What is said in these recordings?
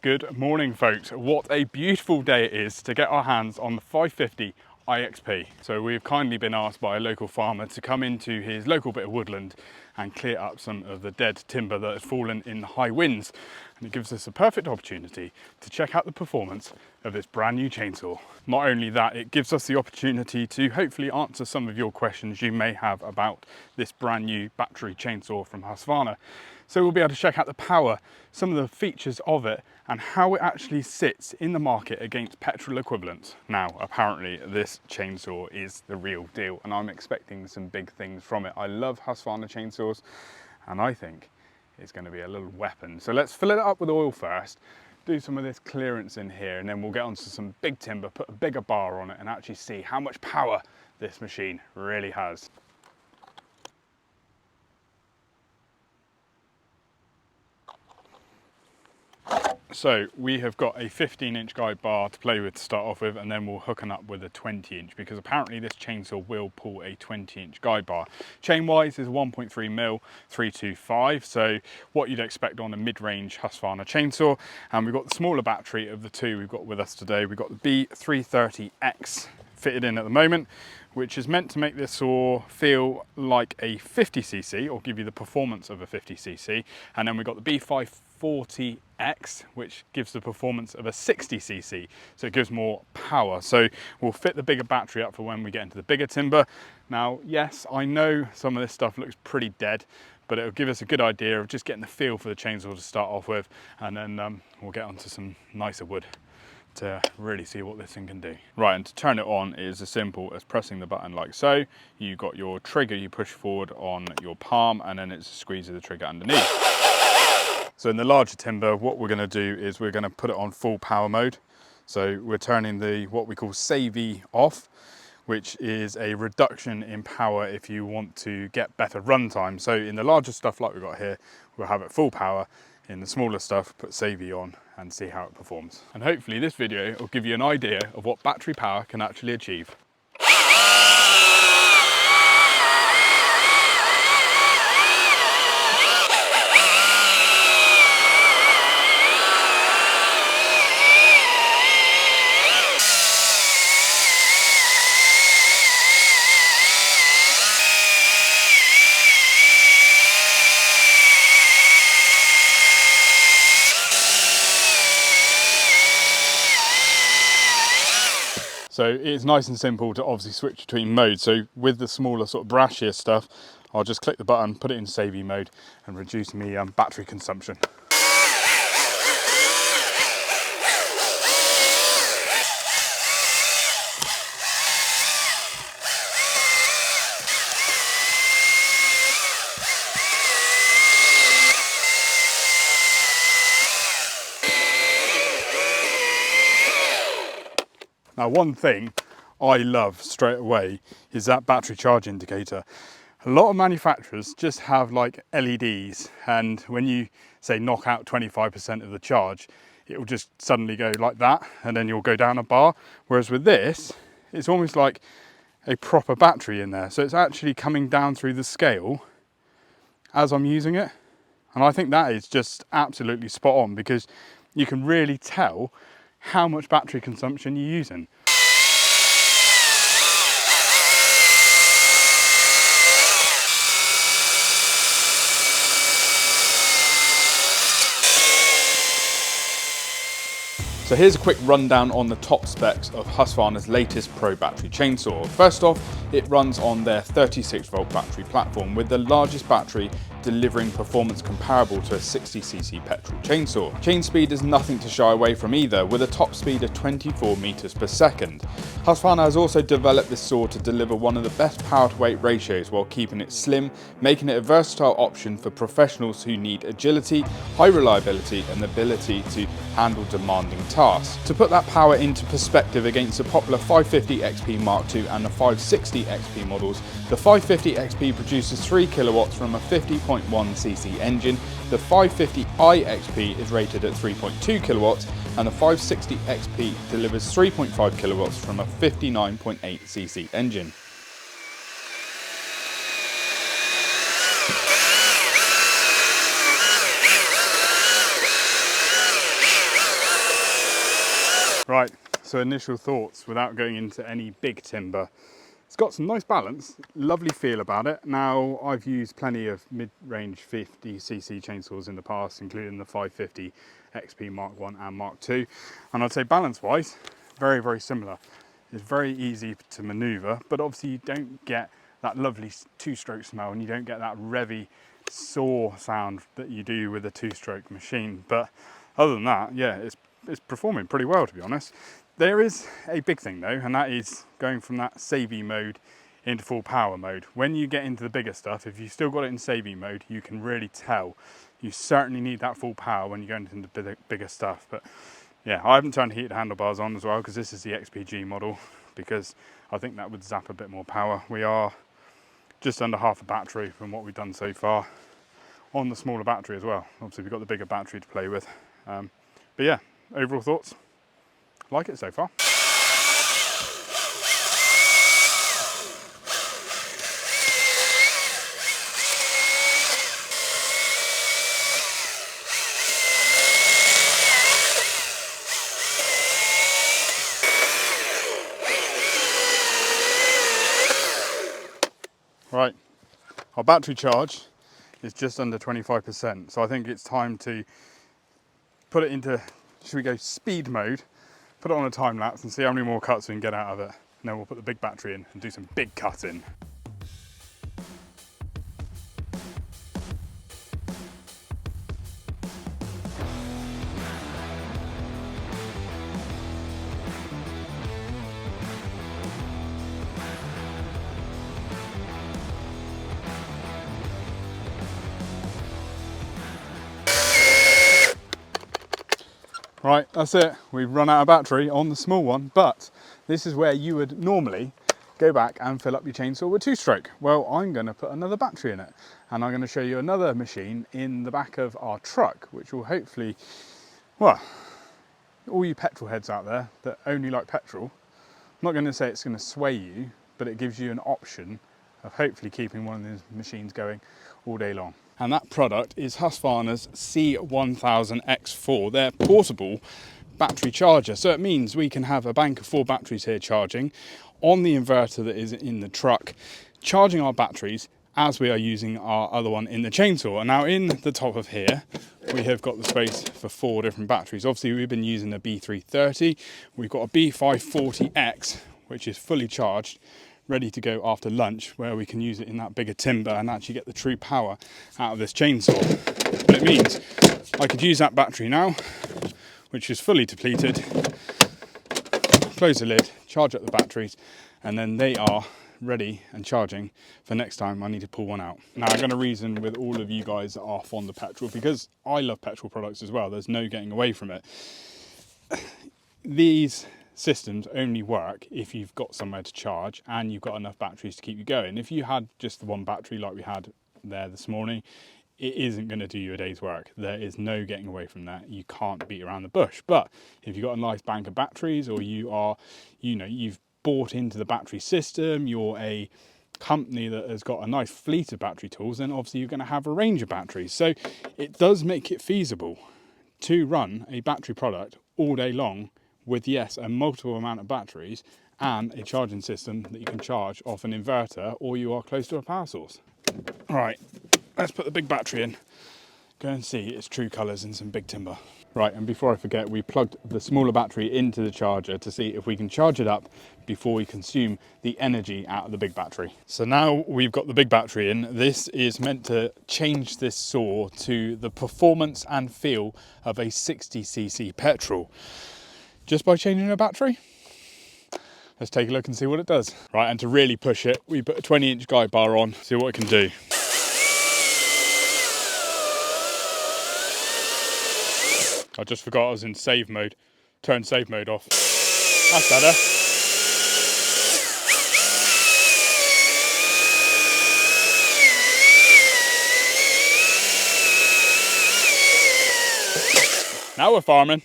Good morning, folks. What a beautiful day it is to get our hands on the 550 IXP. So we've kindly been asked by a local farmer to come into his local bit of woodland and clear up some of the dead timber that has fallen in the high winds. And it gives us a perfect opportunity to check out the performance of this brand new chainsaw. Not only that, it gives us the opportunity to hopefully answer some of your questions you may have about this brand new battery chainsaw from Husqvarna. So we'll be able to check out the power, some of the features of it, and how it actually sits in the market against petrol equivalents. Now, apparently this chainsaw is the real deal, and I'm expecting some big things from it. I love Husqvarna chainsaws, and I think it's going to be a little weapon. So let's fill it up with oil first, do some of this clearance in here, and then we'll get onto some big timber, put a bigger bar on it, and actually see how much power this machine really has. So we have got a 15-inch guide bar to play with to start off with, and then we'll hook it up with a 20-inch because apparently this chainsaw will pull a 20-inch guide bar. Chain-wise is 1.3 mil 325, so what you'd expect on a mid-range Husqvarna chainsaw. And we've got the smaller battery of the two we've got with us today. We've got the B330X fitted in at the moment, which is meant to make this saw feel like a 50cc or give you the performance of a 50cc. And then we've got the B540X, which gives the performance of a 60cc, so it gives more power. So we'll fit the bigger battery up for when we get into the bigger timber. Now, yes, I know some of this stuff looks pretty dead, but it'll give us a good idea of just getting the feel for the chainsaw to start off with, and then we'll get onto some nicer wood to really see what this thing can do. Right, and to turn it on is as simple as pressing the button like so. You got your trigger, you push forward on your palm, and then it's a squeeze of the trigger underneath. So in the larger timber, what we're going to do is we're going to put it on full power mode. So we're turning the what we call savey off, which is a reduction in power if you want to get better runtime. So in the larger stuff like we've got here, we'll have it full power. In the smaller stuff, put savey on and see how it performs. And hopefully this video will give you an idea of what battery power can actually achieve. So it's nice and simple to obviously switch between modes. So with the smaller sort of brashier stuff, I'll just click the button, put it in savey mode and reduce me battery consumption. Now, one thing I love straight away is that battery charge indicator. A lot of manufacturers just have like LEDs, and when you say knock out 25% of the charge, it will just suddenly go like that, and then you'll go down a bar. Whereas with this, it's almost like a proper battery in there. So it's actually coming down through the scale as I'm using it. And I think that is just absolutely spot on, because you can really tell how much battery consumption you're using. So here's a quick rundown on the top specs of Husqvarna's latest Pro battery chainsaw. First off, it runs on their 36-volt battery platform, with the largest battery delivering performance comparable to a 60cc petrol chainsaw. Chain speed is nothing to shy away from either, with a top speed of 24 meters per second. Husqvarna has also developed this saw to deliver one of the best power to weight ratios while keeping it slim, making it a versatile option for professionals who need agility, high reliability and the ability to handle demanding tasks. To put that power into perspective against the popular 550 XP Mark II and the 560 XP models, the 550 XP produces 3 kilowatts from a 50.1cc engine, the 550i XP is rated at 3.2 kilowatts, and the 560 XP delivers 3.5 kilowatts from a 59.8cc engine. Right, so initial thoughts without going into any big timber. It's got some nice balance, lovely feel about it. Now, I've used plenty of mid-range 50cc chainsaws in the past, including the 550 XP Mark 1 and Mark 2. And I'd say balance-wise, very, very similar. It's very easy to maneuver, but obviously you don't get that lovely two-stroke smell and you don't get that revvy saw sound that you do with a two-stroke machine. But other than that, yeah, it's performing pretty well, to be honest. There is a big thing though, and that is going from that savey mode into full power mode. When you get into the bigger stuff, if you've still got it in savey mode, you can really tell. You certainly need that full power when you go into the bigger stuff. But yeah, I haven't turned the heated handlebars on as well because this is the XPG model, because I think that would zap a bit more power. We are just under half a battery from what we've done so far on the smaller battery as well. Obviously we've got the bigger battery to play with. But yeah, overall thoughts? Like it so far. Right, our battery charge is just under 25%, so I think it's time to put it into, should we go speed mode, put it on a time lapse and see how many more cuts we can get out of it. And then we'll put the big battery in and do some big cutting. Right, that's it. We've run out of battery on the small one, but this is where you would normally go back and fill up your chainsaw with two-stroke. Well, I'm going to put another battery in it, and I'm going to show you another machine in the back of our truck, which will hopefully, well, all you petrol heads out there that only like petrol, I'm not going to say it's going to sway you, but it gives you an option of hopefully keeping one of these machines going all day long. And that product is Husqvarna's C1000X4, their portable battery charger. So it means we can have a bank of 4 batteries here charging on the inverter that is in the truck, charging our batteries as we are using our other one in the chainsaw. And now in the top of here, we have got the space for 4 different batteries. Obviously we've been using a B330, we've got a B540X, which is fully charged, ready to go after lunch, where we can use it in that bigger timber and actually get the true power out of this chainsaw. But it means I could use that battery now, which is fully depleted, close the lid, charge up the batteries, and then they are ready and charging for next time I need to pull one out. Now I'm going to reason with all of you guys that are fond of petrol, because I love petrol products as well. There's no getting away from it. These systems only work if you've got somewhere to charge and you've got enough batteries to keep you going. If you had just the one battery like we had there this morning, it isn't going to do you a day's work. There is no getting away from that. You can't beat around the bush. But if you've got a nice bank of batteries, or you are, you've bought into the battery system, you're a company that has got a nice fleet of battery tools, then obviously you're going to have a range of batteries. So it does make it feasible to run a battery product all day long with, yes, a multiple amount of batteries and a charging system that you can charge off an inverter, or you are close to a power source. All right, let's put the big battery in, go and see its true colours in some big timber. Right, and before I forget, we plugged the smaller battery into the charger to see if we can charge it up before we consume the energy out of the big battery. So now we've got the big battery in. This is meant to change this saw to the performance and feel of a 60cc petrol. Just by changing a battery? Let's take a look and see what it does. Right, and to really push it, we put a 20-inch guide bar on, see what it can do. I just forgot I was in save mode. Turn save mode off. That's better. Now we're farming.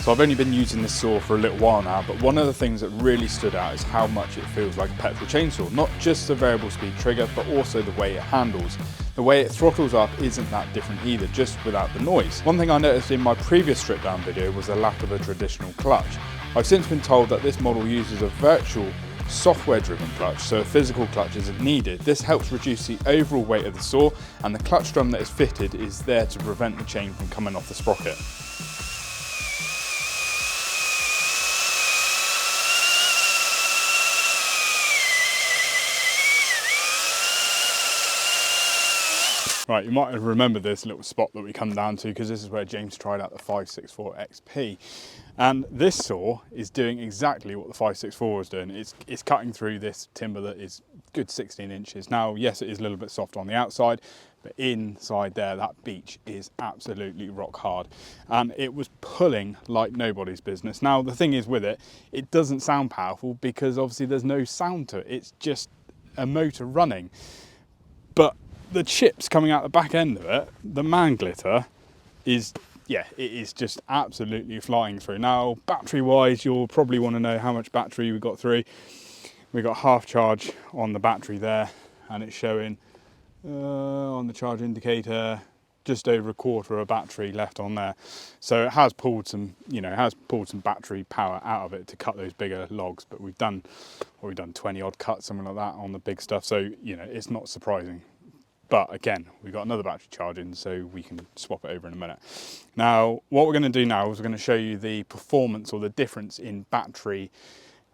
So So I've only been using this saw for a little while now, but one of the things that really stood out is how much it feels like a petrol chainsaw. Not just the variable speed trigger, but also the way it handles. The way it throttles up isn't that different either, just without the noise. One thing I noticed in my previous strip down video was the lack of a traditional clutch. I've since been told that this model uses a virtual software driven clutch, so a physical clutch isn't needed. This helps reduce the overall weight of the saw, and the clutch drum that is fitted is there to prevent the chain from coming off the sprocket. Right, you might have remembered this little spot that we come down to, because this is where James tried out the 564 XP. And this saw is doing exactly what the 564 was doing. It's cutting through this timber that is good 16 inches. Now, yes, it is a little bit soft on the outside, but inside there, that beech is absolutely rock hard. And it was pulling like nobody's business. Now, the thing is with it, it doesn't sound powerful because obviously there's no sound to it. It's just a motor running. But the chips coming out the back end of it, the man glitter is, yeah, it is just absolutely flying through. Now, battery wise, you'll probably want to know how much battery we got through. We got half charge on the battery there, and it's showing on the charge indicator just over a quarter of a battery left on there. So it has pulled some, some battery power out of it to cut those bigger logs. But we've done 20 odd cuts, something like that, on the big stuff. So it's not surprising. But again, we've got another battery charging, so we can swap it over in a minute. Now, what we're going to do now is we're going to show you the performance or the difference in battery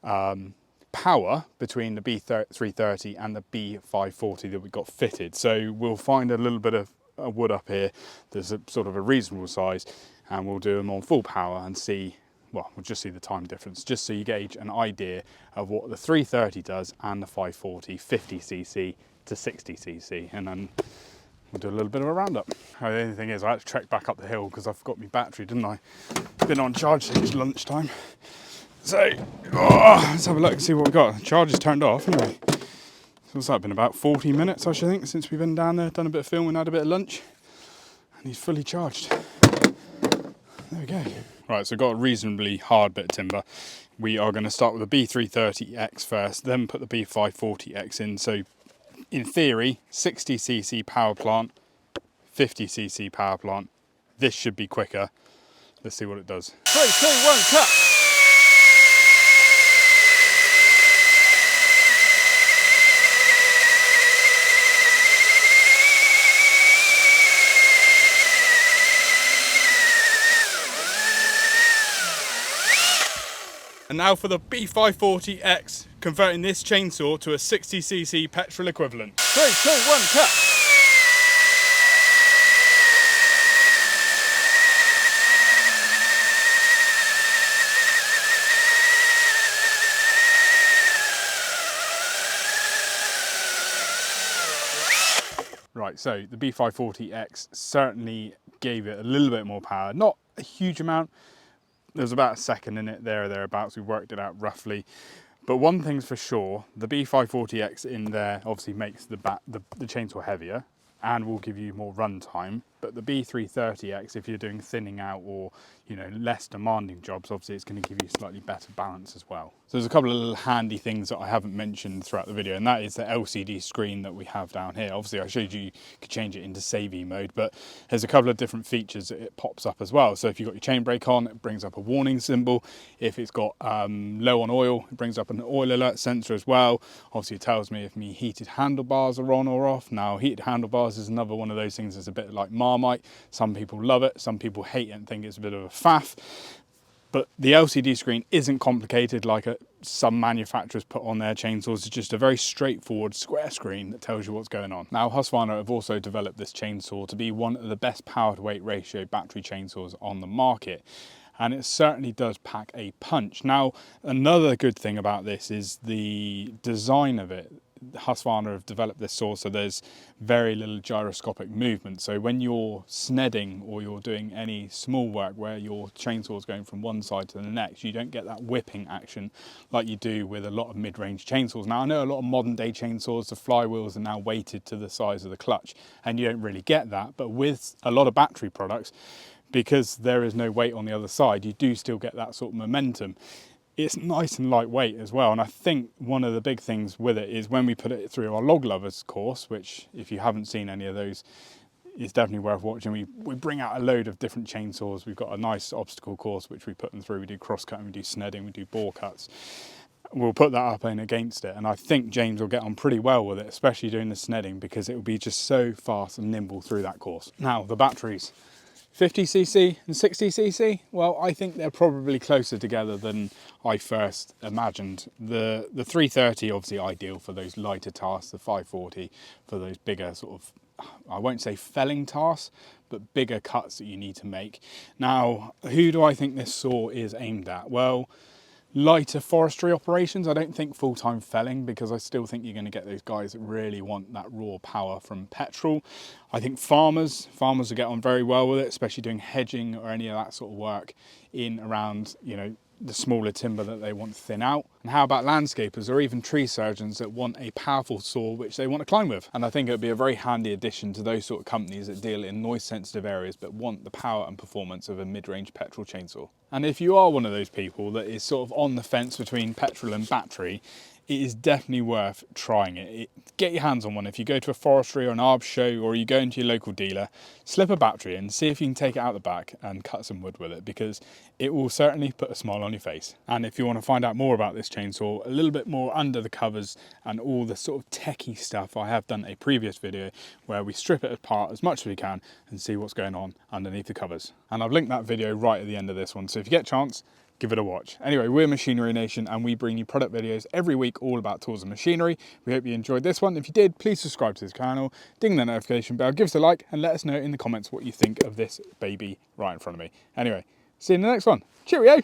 power between the B330 and the B540 that we got fitted. So we'll find a little bit of wood up here. There's a sort of a reasonable size, and we'll do them on full power and see, well, we'll just see the time difference, just so you gauge an idea of what the 330 does and the 540 50cc to 60cc, and then we'll do a little bit of a roundup. The only thing is I had to trek back up the hill because I forgot my battery, didn't I? Been on charge since lunchtime. So, let's have a look and see what we've got. The charge is turned off anyway. So what's that, been about 40 minutes I should think since we've been down there, done a bit of filming, had a bit of lunch, and he's fully charged. There we go. Right, so we've got a reasonably hard bit of timber. We are going to start with the B330X first, then put the B540X in. So in theory, 60cc power plant, 50cc power plant. This should be quicker. Let's see what it does. 3, 2, 1, cut! And now for the B540X, converting this chainsaw to a 60cc petrol equivalent. 3, 2, 1, cut! Right, so the B540X certainly gave it a little bit more power, not a huge amount. There's about a second in it, there or thereabouts. We worked it out roughly. But one thing's for sure, the B540X in there obviously makes the chainsaw heavier and will give you more run time. But the B330X, if you're doing thinning out or less demanding jobs, obviously it's going to give you slightly better balance as well. So there's a couple of little handy things that I haven't mentioned throughout the video, and that is the LCD screen that we have down here. Obviously I showed you could change it into save mode, but there's a couple of different features that it pops up as well. So if you've got your chain brake on, it brings up a warning symbol. If it's got low on oil, it brings up an oil alert sensor as well. Obviously it tells me if my heated handlebars are on or off. Now, heated handlebars is another one of those things that's a bit like Marmite. Some people love it, some people hate it and think it's a bit of a faff. But the LCD screen isn't complicated like some manufacturers put on their chainsaws. It's just a very straightforward square screen that tells you what's going on. Now, Husqvarna have also developed this chainsaw to be one of the best power to weight ratio battery chainsaws on the market. And it certainly does pack a punch. Now, another good thing about this is the design of it. Husqvarna have developed this saw so there's very little gyroscopic movement. So when you're snedding or you're doing any small work where your chainsaw is going from one side to the next, you don't get that whipping action like you do with a lot of mid-range chainsaws. Now, I know a lot of modern day chainsaws, the flywheels are now weighted to the size of the clutch and you don't really get that. But with a lot of battery products, because there is no weight on the other side, you do still get that sort of momentum. It's nice and lightweight as well, and I think one of the big things with it is when we put it through our log lovers course, which if you haven't seen any of those, it's definitely worth watching. We bring out a load of different chainsaws. We've got a nice obstacle course which we put them through. We do cross cutting, we do snedding, we do bore cuts. We'll put that up in against it, and I think James will get on pretty well with it, especially doing the snedding, because it will be just so fast and nimble through that course. Now the batteries, 50cc and 60cc, well, I think they're probably closer together than I first imagined. The 330 obviously ideal for those lighter tasks, the 540 for those bigger sort of, I won't say felling tasks, but bigger cuts that you need to make. Now, who do I think this saw is aimed at? Well, lighter forestry operations. I don't think full-time felling, because I still think you're going to get those guys that really want that raw power from petrol. I think farmers will get on very well with it, especially doing hedging or any of that sort of work in around, you know, the smaller timber that they want to thin out. And how about landscapers or even tree surgeons that want a powerful saw which they want to climb with? And I think it would be a very handy addition to those sort of companies that deal in noise sensitive areas but want the power and performance of a mid-range petrol chainsaw. And if you are one of those people that is sort of on the fence between petrol and battery, it is definitely worth trying it. Get your hands on one. If you go to a forestry or an arb show, or you go into your local dealer, slip a battery in, see if you can take it out the back and cut some wood with it, because it will certainly put a smile on your face. And if you want to find out more about this chainsaw, a little bit more under the covers and all the sort of techie stuff, I have done a previous video where we strip it apart as much as we can and see what's going on underneath the covers. And I've linked that video right at the end of this one, so if you get a chance, give it a watch. Anyway, we're Machinery Nation, and we bring you product videos every week all about tools and machinery. We hope you enjoyed this one. If you did, please subscribe to this channel, ding the notification bell, give us a like, and let us know in the comments what you think of this baby right in front of me. Anyway, see you in the next one. Cheerio!